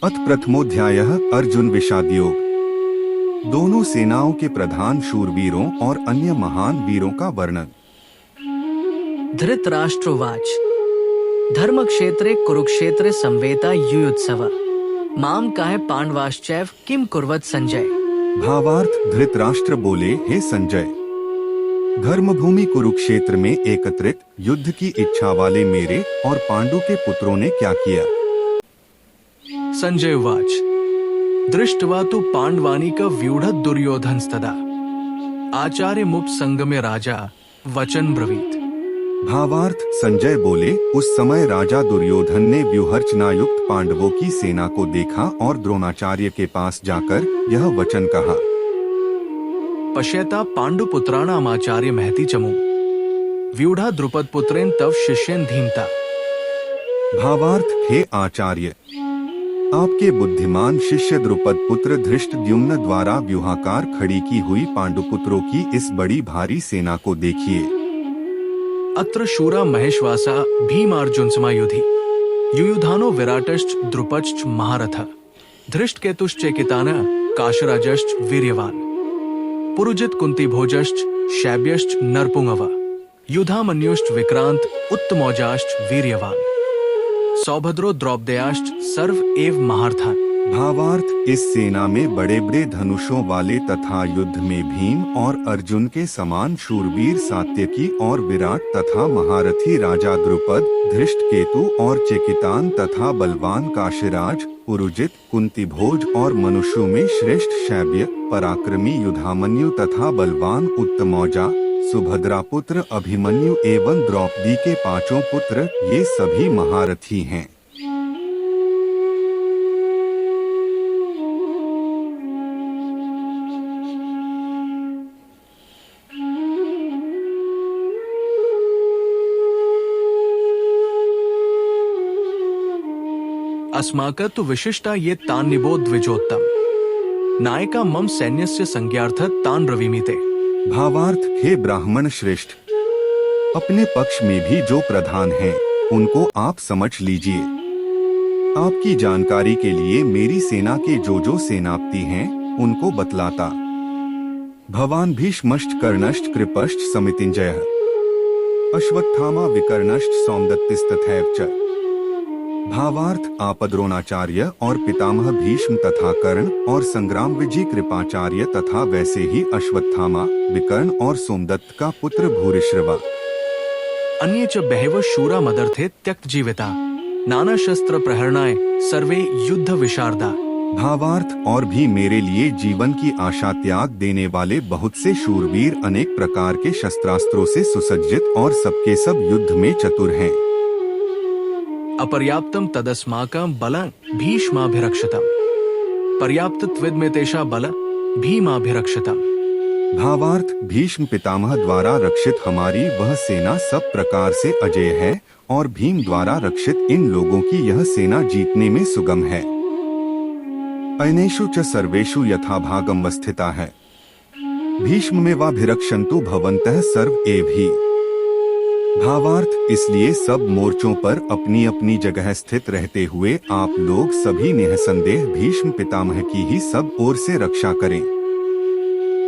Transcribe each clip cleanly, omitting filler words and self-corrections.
अथ प्रथमोध्यायः अर्जुन विषाद योग। दोनों सेनाओं के प्रधान शूरवीरों और अन्य महान वीरों का वर्णन। धृतराष्ट्रोवाच धर्मक्षेत्रे कुरुक्षेत्रे संवेता युयुत्सव माम काहे पांडवाश्चैव किम कुर्वत संजय। भावार्थ धृतराष्ट्र बोले, हे संजय, धर्मभूमि कुरुक्षेत्र में एकत्रित युद्ध की इच्छा वाले मेरे और पांडु के पुत्रों ने क्या किया। संजय उवाच दृष्ट्वा तु पांडवानीक व्यूढ़ दुर्योधनस्तदा आचार्यमुपसंगमे राजा वचन ब्रवीत। भावार्थ संजय बोले, उस समय राजा दुर्योधन ने व्यूहरचनायुक्त पांडवों की सेना को देखा और द्रोणाचार्य के पास जाकर यह वचन कहा। पश्यता पांडुपुत्राणाम आचार्य महती चमु व्यूढ़ा द्रुपद पुत्रेन तव शिष्यन धीमता। भावार्थ, हे आचार्य, आपके बुद्धिमान शिष्य द्रुपद पुत्र धृष्टद्युम्न द्वारा व्यूहाकार खड़ी की हुई पांडुपुत्रों की इस बड़ी भारी सेना को देखिए। अत्र शूरा महेश्वासा भीमार्जुन समायुधि युयुधानो विराटश्च द्रुपश्च महारथ धृष्टकेतुश्चेकितान काशराजश्च वीर्यवान पुरुजित कुंती भोजश्च शैब्यश्च नरपुंगव युधामन्युश्च विक्रांत उत्तमौजाश्च वीर्यवान सौभद्रो द्रौपदयाश्च सर्व एव महारथान। भावार्थ, इस सेना में बड़े बड़े धनुषों वाले तथा युद्ध में भीम और अर्जुन के समान शूरवीर सात्यकी और विराट तथा महारथी राजा द्रुपद, धृष्टकेतु और चेकितान तथा बलवान काशीराज, पुरुजित, कुंतीभोज और मनुष्यों में श्रेष्ठ शैब्य, पराक्रमी युधामन्यु तथा बलवान उत्तमौजा, सुभद्रा पुत्र अभिमन्यु एवं द्रौपदी के पांचों पुत्र, ये सभी महारथी हैं। अस्माकं तु विशिष्टा ये तान् निबोध द्विजोत्तम नायका मम सैन्यस्य संज्ञार्थ तान् ब्रवीमीते। भावार्थ, हे ब्राह्मण श्रेष्ठ, अपने पक्ष में भी जो प्रधान हैं, उनको आप समझ लीजिए। आपकी जानकारी के लिए मेरी सेना के जो सेनापति हैं, उनको बतलाता। भवान भीष्मश्च कर्णश्च कृपश्च समितिंजयः अश्वत्थामा विकर्णश्च सौमदत्तिस्तथैव च। भावार्थ, आप द्रोणाचार्य और पितामह भीष्म तथा कर्ण और संग्राम विजय कृपाचार्य तथा वैसे ही अश्वत्थामा, विकर्ण और सोमदत्त का पुत्र भूरिश्रवा। अन्ये च बहवः शूरा मदर्थे त्यक्त जीविता नाना शस्त्र प्रहरणाय सर्वे युद्ध विशारदा। भावार्थ, और भी मेरे लिए जीवन की आशा त्याग देने वाले बहुत से शूरवीर अनेक प्रकार के शस्त्रास्त्रों से सुसज्जित और सबके सब युद्ध में चतुर हैं। अपर्याप्तम तदस्माकं बलं भीष्माभिरक्षतम् पर्याप्तत्विदमेतेषा बल भीमाभिरक्षतम्। भावार्थ, भीष्म पितामह द्वारा रक्षित हमारी वह सेना सब प्रकार से अजेय है और भीम द्वारा रक्षित इन लोगों की यह सेना जीतने में सुगम है। अनेषु च सर्वेषु यथाभागम वस्थिता है भीष्ममेवाभिरक्षन्तु भवन्तः सर्व एव हि। भावार्थ, इसलिए सब मोर्चों पर अपनी अपनी जगह स्थित रहते हुए आप लोग सभी निःसंदेह भीष्म पितामह की ही सब ओर से रक्षा करें।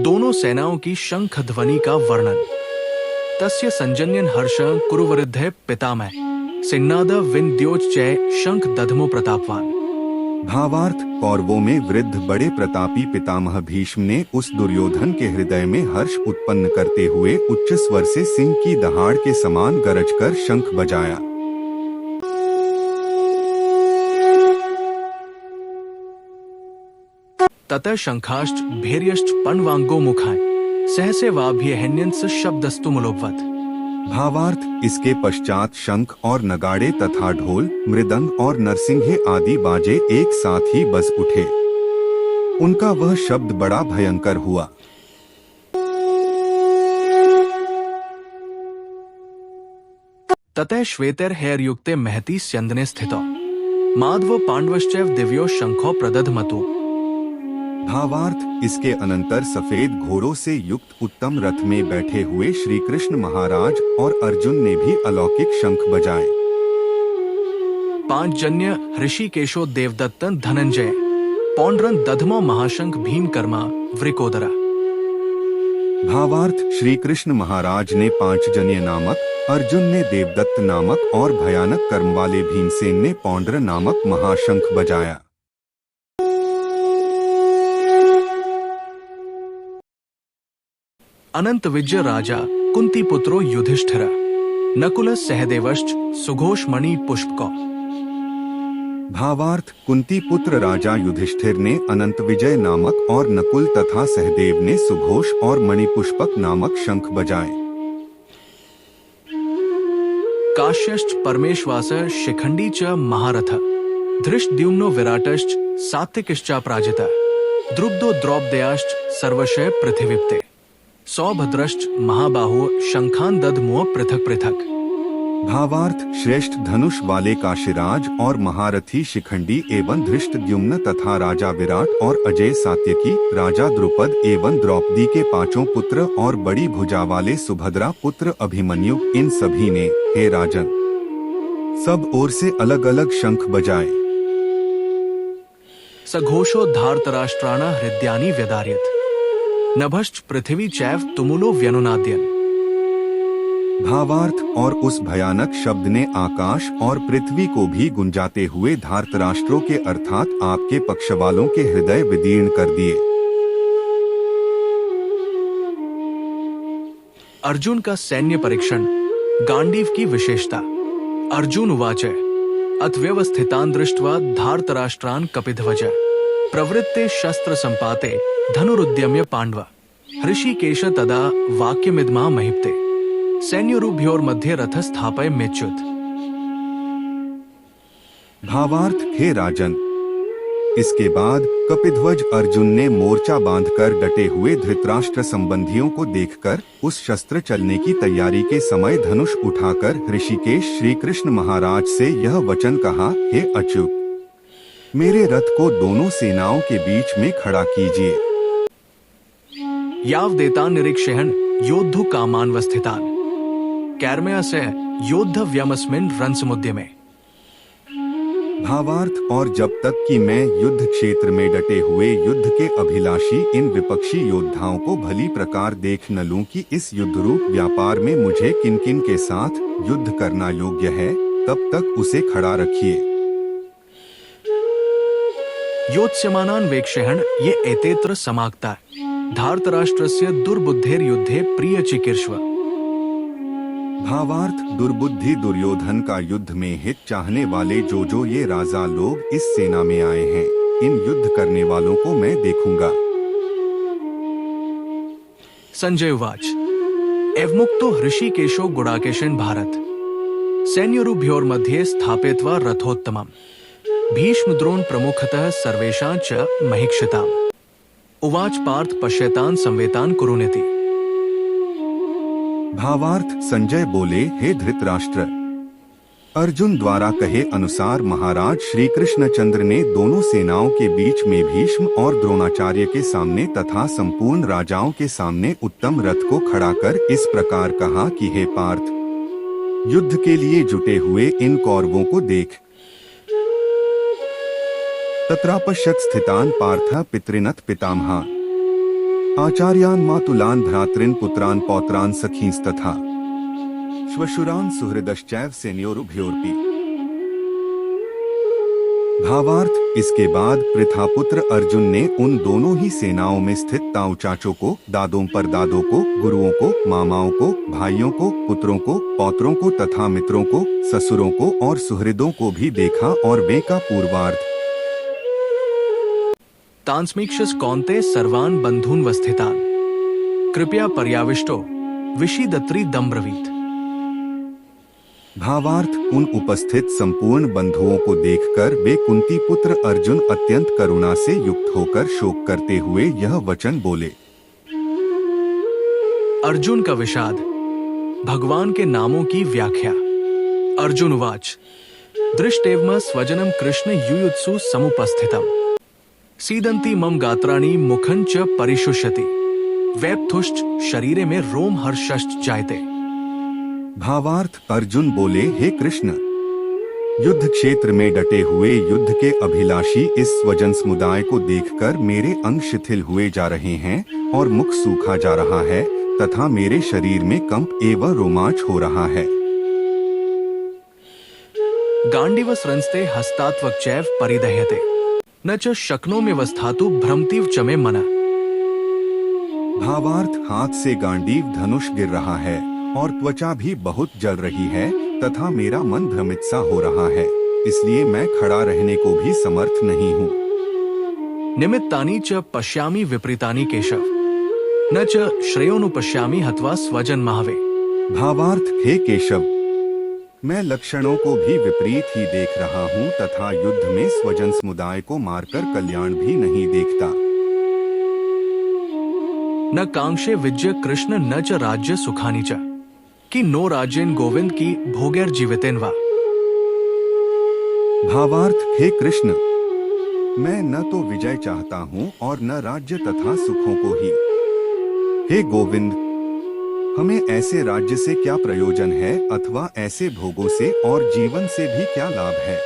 दोनों सेनाओं की शंख ध्वनि का वर्णन। तस्य संजन्यन हर्ष कुरुवृद्धे पितामह सिन्नाद विन्द्योच्चय शंख दधमो प्रतापवान। भावार्थ, कौरवों में वृद्ध बड़े प्रतापी पितामह भीष्म ने उस दुर्योधन के हृदय में हर्ष उत्पन्न करते हुए उच्च स्वर से सिंह की दहाड़ के समान गरजकर शंख बजाया। ततः शंखाश्च भैर्यश्च पण्वांगो मुखाय सहसेवाभ्यहन्यंस शब्दस्तु मुलोपवत्। भावार्थ, इसके पश्चात शंख और नगाड़े तथा ढोल, मृदंग और नरसिंहे आदि बाजे एक साथ ही बज उठे। उनका वह शब्द बड़ा भयंकर हुआ। ततः श्वेतैर्हैर्युक्ते महती स्यन्दने स्थितौ माधवो पाण्डवश्चैव दिव्यो शंखो प्रदधमतु। भावार्थ, इसके अनंतर सफेद घोड़ों से युक्त उत्तम रथ में बैठे हुए श्री कृष्ण महाराज और अर्जुन ने भी अलौकिक शंख बजाए। पांचजन्य ऋषिकेशो देवदत्तन धनंजय पौंड्रन दधमो महाशंख भीमकर्मा वृकोदरा। भावार्थ श्री कृष्ण महाराज ने पांचजन्य नामक, अर्जुन ने देवदत्त नामक और भयानक कर्म वाले भीमसेन ने पौंड्र नामक महाशंख बजाया। अनंत विजय राजा कुंती पुत्रो युधिष्ठिर नकुल सहदेवश्च सुघोष मणि पुष्पको। भावार्थ कुंती पुत्र राजा युधिष्ठिर ने अनंत विजय नामक और नकुल तथा सहदेव ने सुघोष और मणिपुष्पक नामक शंख बजाए। काश्यश्च परमेश्वास शिखंडी च महारथ धृष्टद्युम्नो विराटश्च सात्विकिश्चापराजित द्रुब्दो द्रौपदयाश्च सर्वशय पृथिवीप्ते सौभद्रश्च महाबाहो शंखान दधमुओ पृथक पृथक। भावार्थ श्रेष्ठ धनुष वाले काशीराज और महारथी शिखंडी एवं धृष्टद्युम्न तथा राजा विराट और अजय सात्यकी, राजा द्रुपद एवं द्रौपदी के पांचों पुत्र और बड़ी भुजा वाले सुभद्रा पुत्र अभिमन्यु, इन सभी ने, हे राजन, सब ओर से अलग अलग शंख बजाए। सघोषो धार्तराष्ट्राणा हृदयानि व्यदार्यत नभश्च पृथ्वी चैव तुमुलो व्यनुनाद्यन। भावार्थ और उस भयानक शब्द ने आकाश और पृथ्वी को भी गुंजाते हुए धार्तराष्ट्रों के अर्थात आपके पक्ष वालों के हृदय विदीर्ण कर दिए। अर्जुन का सैन्य परीक्षण, गांडीव की विशेषता। अर्जुन उवाच अथ व्यवस्थितान् दृष्ट्वा धार्तराष्ट्रान् कपिध्वज प्रवृत्ते शस्त्र संपाते धनुरुद्यम्य पांडव ऋषिकेश तदा वाक्यमिदमा महिप्ते सैन्योरुभयोर्मध्ये रथ स्थापय मेच्युत। भावार्थ हे राजन, इसके बाद कपिध्वज अर्जुन ने मोर्चा बांधकर डटे हुए धृतराष्ट्र संबंधियों को देखकर उस शस्त्र चलने की तैयारी के समय धनुष उठाकर ऋषिकेश श्री कृष्ण महाराज से यह वचन कहा, हे अच्युत, मेरे रथ को दोनों सेनाओं के बीच में खड़ा कीजिए। यावदेतान् निरीक्षेहन् योद्धु कामान्वस्थितान् कैर्मया से योद्ध व्यमस्मिन् रणसमुद्यमे। भावार्थ और जब तक कि मैं युद्ध क्षेत्र में डटे हुए युद्ध के अभिलाषी इन विपक्षी योद्धाओं को भली प्रकार देख न लूं कि इस युद्ध रूप व्यापार में मुझे किन किन के साथ युद्ध करना योग्य है, तब तक उसे खड़ा रखिए। योत्स्यमानान् वेक्षेहन् ये एतेत्र समागता धार्तराष्ट्रस्य दुर्बुद्धेर युद्धे प्रिय चिकीर्ष्व। भावार्थ दुर्बुद्धि दुर्योधन का युद्ध में हित चाहने वाले जो ये राजा लोग इस सेना में आए हैं, इन युद्ध करने वालों को मैं देखूंगा। संजय उवाच एवमुक्तो ऋषिकेशो गुडाकेशन भारत सैन्योरुभयोर्मध्ये स्थापयित्वा रथोत्तमम् भीष्म द्रोण प्रमुखतः सर्वेषां च महीक्षिताम् उवाच पार्थ पश्यतान् संवेतान् कुरुनिति। भावार्थ संजय बोले, हे धृतराष्ट्र, अर्जुन द्वारा कहे अनुसार महाराज श्री कृष्णचंद्र ने दोनों सेनाओं के बीच में भीष्म और द्रोणाचार्य के सामने तथा संपूर्ण राजाओं के सामने उत्तम रथ को खड़ा कर इस प्रकार कहा कि हे पार्थ, युद्ध के लिए जुटे हुए इन कौरवों को देख। तत्रापश्यत् स्थितान् पार्थः पितॄनथ पितामहान् आचार्यान् मातुलान् भ्रातॄन् पुत्रान् पौत्रान् सखींस्तथा श्वशुरान् सुहृदश्चैव सेनयोरुभयोरपि। भावार्थ इसके बाद पृथापुत्र अर्जुन ने उन दोनों ही सेनाओं में स्थित ताऊ चाचों को, दादों परदादों को, गुरुओं को, मामाओं को, भाइयों को, पुत्रों को, पौत्रों को तथा मित्रों को, ससुरों को और सुहृदों को भी देखा और वे का पूर्वार्ध तान्स्मीक्षस कौन्ते सर्वान् बन्धून् वस्थितान् कृपया पर्याविष्टो विषीदत्री दम्ब्रवीत। भावार्थ उन उपस्थित संपूर्ण बंधुओं को देखकर वे कुंती पुत्र अर्जुन अत्यंत करुणा से युक्त होकर शोक करते हुए यह वचन बोले। अर्जुन का विषाद, भगवान के नामों की व्याख्या। अर्जुन उवाच दृष्टेवम स्वजनम कृष्ण युयुत्सु समुपस्थितम् सीदंती मम गात्राणि मुखं च परिशुष्यति वैप्थुश्च शरीरे में रोम हर्षश्च जायते। भावार्थ अर्जुन बोले, हे कृष्ण, युद्ध क्षेत्र में डटे हुए युद्ध के अभिलाषी इस स्वजन समुदाय को देखकर मेरे अंग शिथिल हुए जा रहे हैं और मुख सूखा जा रहा है तथा मेरे शरीर में कंप एवं रोमांच हो रहा है। गांडीव स्रंस्ते हस्तात्वक्चैव परिदह्यते न च शक्नोम्यवस्थातु भ्रमतीव च मे मनः। भावार्थ, हाथ से गांडीव धनुष गिर रहा है और त्वचा भी बहुत जल रही है तथा मेरा मन भ्रमित सा हो रहा है, इसलिए मैं खड़ा रहने को भी समर्थ नहीं हूँ। निमित्तानि च पश्यामि विपरीतानि केशव न च श्रेयोनुपश्यामि हत्वा स्वजन महावे। भावार्थ, हे केशव, मैं लक्षणों को भी विपरीत ही देख रहा हूँ तथा युद्ध में स्वजन समुदाय को मारकर कल्याण भी नहीं देखता। न कांक्षे विजय कृष्ण न च राज्य सुखानि च कि नो राज्येन गोविंद की भोगैर जीवितेन वा। भावार्थ, हे कृष्ण, मैं न तो विजय चाहता हूँ और न राज्य तथा सुखों को ही। हे गोविंद, हमें ऐसे राज्य से क्या प्रयोजन है अथवा ऐसे भोगों से और जीवन से भी क्या लाभ है।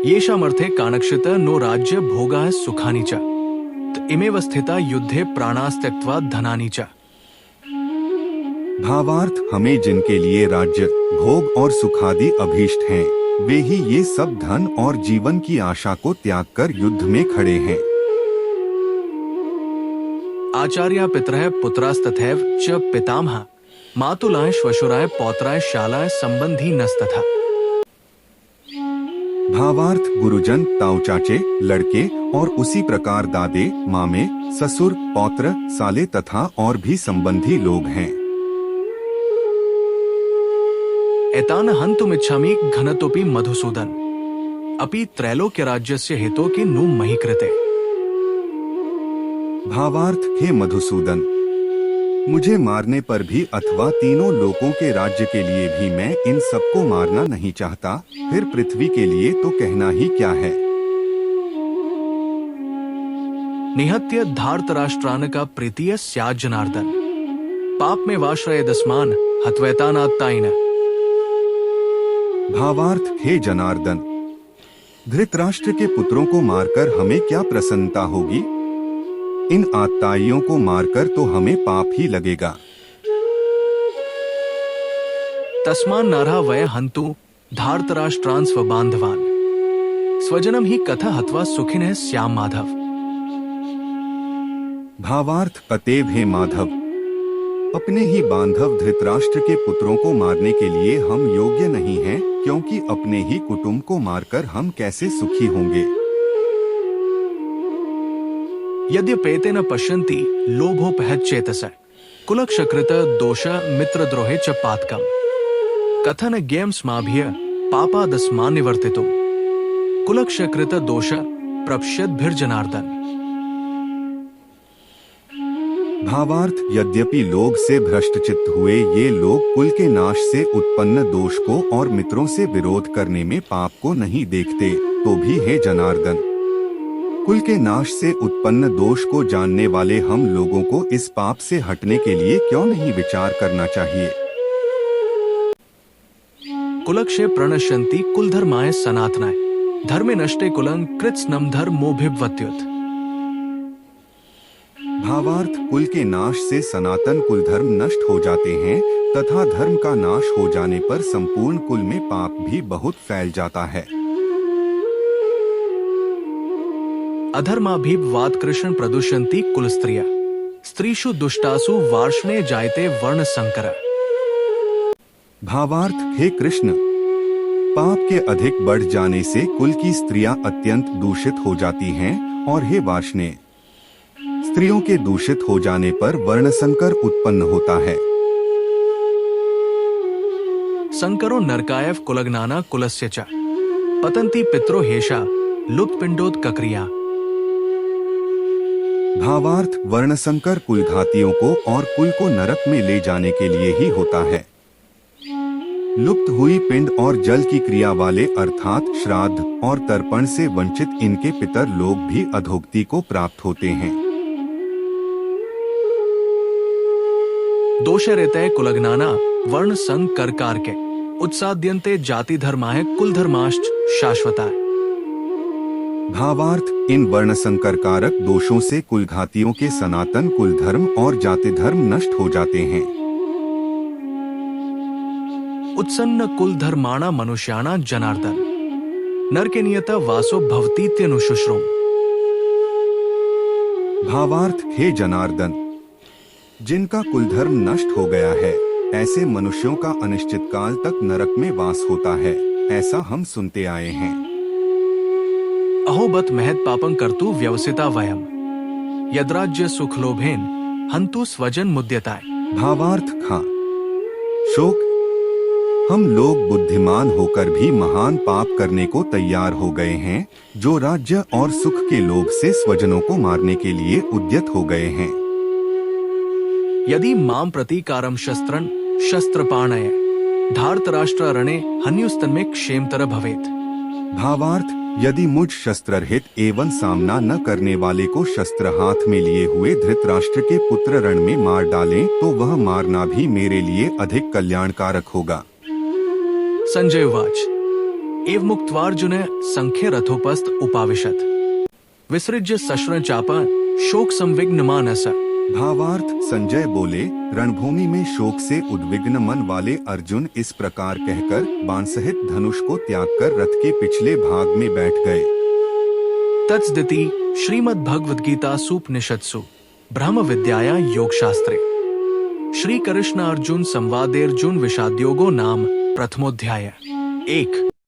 येषामर्थे कानक्षित नो राज्य भोगा सुखानि च इमेव स्थिता युद्धे प्राणास्त्यक्त्वा धनानि च। भावार्थ, हमें जिनके लिए राज्य, भोग और सुखादि अभीष्ट हैं, वे ही ये सब धन और जीवन की आशा को त्याग कर युद्ध में खड़े हैं। आचार्या पितरः पुत्रास्तथैव च पितामह मातुलाय श्वशुराय पौत्राय शालाय संबंधी नस्तथा। भावार्थ, गुरुजन, ताऊ चाचे, लड़के और उसी प्रकार दादे, मामे, ससुर, पौत्र, साले तथा और भी संबंधी लोग हैं। एतान हन्तुमिच्छामि घनतोपि मधुसूदन अपि त्रैलोक्य राज्यस्य हेतो कि नु मही कृते। भावार्थ, हे मधुसूदन, मुझे मारने पर भी अथवा तीनों लोकों के राज्य के लिए भी मैं इन सबको मारना नहीं चाहता, फिर पृथ्वी के लिए तो कहना ही क्या है। निहत्य धार्तराष्ट्रान का प्रीतिय स्यात् जनार्दन पाप में वाश्रय दस्मान हत्वैतानात्ताइन। भावार्थ, हे जनार्दन, धृतराष्ट्र के पुत्रों को मारकर हमें क्या प्रसन्नता होगी। इन आत्ताइयों को मारकर तो हमें पाप ही लगेगा। तस्मान् नरः वय हन्तु धार्तराष्ट्रान् स्वबान्धवान् स्वजनम ही कथा हत्वा सुखिनः स्याम माधव। भावार्थ, अतएव हे माधव, अपने ही बांधव धृतराष्ट्र के पुत्रों को मारने के लिए हम योग्य नहीं हैं, क्योंकि अपने ही कुटुंब को मारकर हम कैसे सुखी होंगे। यद्यपेतेन पश्यन्ति लोभोपहच्चेतस कुलक्षकृत दोष मित्रद्रोहे च पातकम् कथन ज्ञेयं स्माभिः पापादस्मान् निवर्तितुम् कुलक्षकृत दोष प्रप्ष्यद्भिर्जनार्दन। भावार्थ, यद्यपि लोभ से भ्रष्टचित्त हुए ये लोग कुल के नाश से उत्पन्न दोष को और मित्रों से विरोध करने में पाप को नहीं देखते, तो भी हे जनार्दन, कुल के नाश से उत्पन्न दोष को जानने वाले हम लोगों को इस पाप से हटने के लिए क्यों नहीं विचार करना चाहिए। कुलक्षे प्रणश्यन्ति कुलधर्माय सनातनाय धर्मे नष्टे कुलं कृत्स्नम् धर्मोऽभिवत्युत। भावार्थ, कुल के नाश से सनातन कुल धर्म नष्ट हो जाते हैं तथा धर्म का नाश हो जाने पर संपूर्ण कुल में पाप भी बहुत फैल जाता है। अधर्माभिवाद कृष्ण प्रदुष्यन्ति कुलस्त्रिया स्त्रीषु दुष्टासु वार्ष्णे जायते वर्ण संकर। भावार्थ, हे कृष्ण, पाप के अधिक बढ़ जाने से कुल की स्त्रियां अत्यंत दूषित हो जाती हैं और हे वार्ष्णे, स्त्रियों के दूषित हो जाने पर वर्ण संकर उत्पन्न होता है। संकरो नरकायव कुलग्नाना कुलस्य च पतन्ति पितरो हेषा लुप्त पिंडोत्कक्रिया। भावार्थ, वर्ण संकर कुलघातियों को और कुल को नरक में ले जाने के लिए ही होता है। लुप्त हुई पिंड और जल की क्रिया वाले अर्थात श्राद्ध और तर्पण से वंचित इनके पितर लोग भी अधोगति को प्राप्त होते हैं। दोष रहते कुलग्नाना वर्ण संग कर के उत्साद्यन्ते जाति धर्माय कुल धर्माश्च शाश्वताय। भावार्थ, इन वर्ण संकर कारक दोषों से कुलघातियों के सनातन कुल धर्म और जाति धर्म नष्ट हो जाते हैं। उत्सन्न कुल धर्माणा मनुष्याणा जनार्दन नरके नियत वासो भवतीत्यनुशुश्रुम। भावार्थ, हे जनार्दन, जिनका कुल धर्म नष्ट हो गया है ऐसे मनुष्यों का अनिश्चित काल तक नरक में वास होता है, ऐसा हम सुनते आए हैं। अहो बत महत् पापं कर्तु व्यवसिता वयम यद्राज्य सुखलोभेन हंतु स्वजन मुद्यताय। भावार्थ, खा शोक, हम लोग बुद्धिमान होकर भी महान पाप करने को तैयार हो गए हैं, जो राज्य और सुख के लोभ से स्वजनों को मारने के लिए उद्यत हो गए हैं। यदि माम प्रतीकारम शस्त्रन शस्त्रपाणय धार्तराष्ट्र रणे हन्युस्तन्मे क्षेमतर भवेत्। भावार्थ, यदि मुझ शस्त्ररहित एवं सामना न करने वाले को शस्त्र हाथ में लिए हुए धृतराष्ट्र के पुत्र रण में मार डालें तो वह मारना भी मेरे लिए अधिक कल्याणकारक होगा। संजय उवाच एव मुक्त्वार्जुन संख्य रथोपस्थ उपाविशत विसृज्य सश्र चापा शोक संविघ्न मानस। भावार्थ, संजय बोले, रणभूमि में शोक से उद्विग्न मन वाले अर्जुन इस प्रकार कहकर बाण सहित धनुष को त्याग कर रथ के पिछले भाग में बैठ गए। तत्सदिति श्रीमद्भगवद्गीतासु उपनिषत्सु ब्रह्म विद्याया योग शास्त्रे श्री कृष्ण अर्जुन संवादेर्जुन विषादयोगो नाम प्रथमोध्याय। 1